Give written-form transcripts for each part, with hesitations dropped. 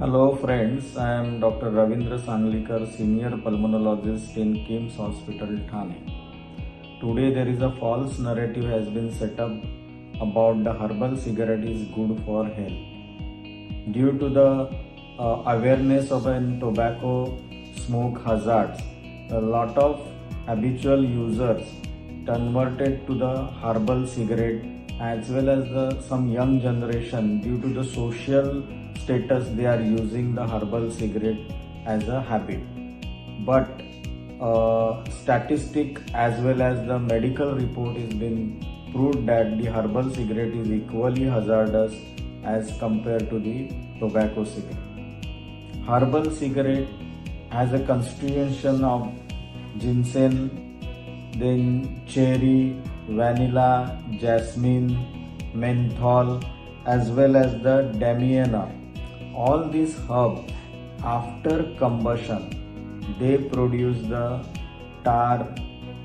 Hello friends, I am Dr. Ravindra Sanglikar, Senior Pulmonologist in KIMS Hospital, Thane. Today there is a false narrative has been set up about the herbal cigarette is good for health. Due to the awareness of an tobacco smoke hazards, a lot of habitual users converted to the herbal cigarette as well as some young generation due to the social status they are using the herbal cigarette as a habit. But statistic as well as the medical report has been proved that the herbal cigarette is equally hazardous as compared to the tobacco cigarette. Herbal cigarette has a constitution of ginseng, then cherry, vanilla, jasmine, menthol, as well as the damiana. All these herbs, after combustion, they produce the tar,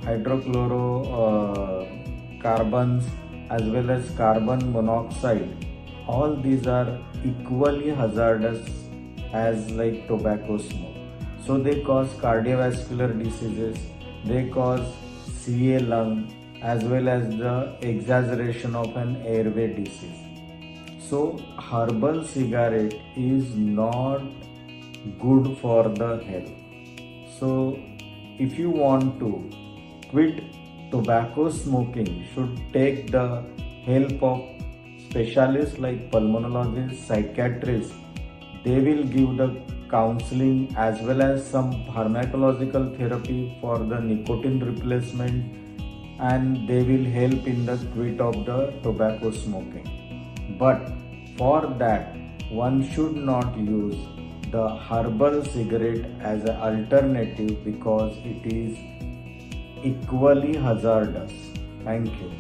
hydrochlorocarbons, as well as carbon monoxide. All these are equally hazardous as like tobacco smoke. So they cause cardiovascular diseases, they cause CA lung, as well as the exaggeration of an airway disease. So herbal cigarette is not good for the health. So if you want to quit tobacco smoking, should take the help of specialists like pulmonologists, psychiatrists. They will give the counseling as well as some pharmacological therapy for the nicotine replacement, and they will help in the quit of the tobacco smoking. But for that, one should not use the herbal cigarette as an alternative because it is equally hazardous. Thank you.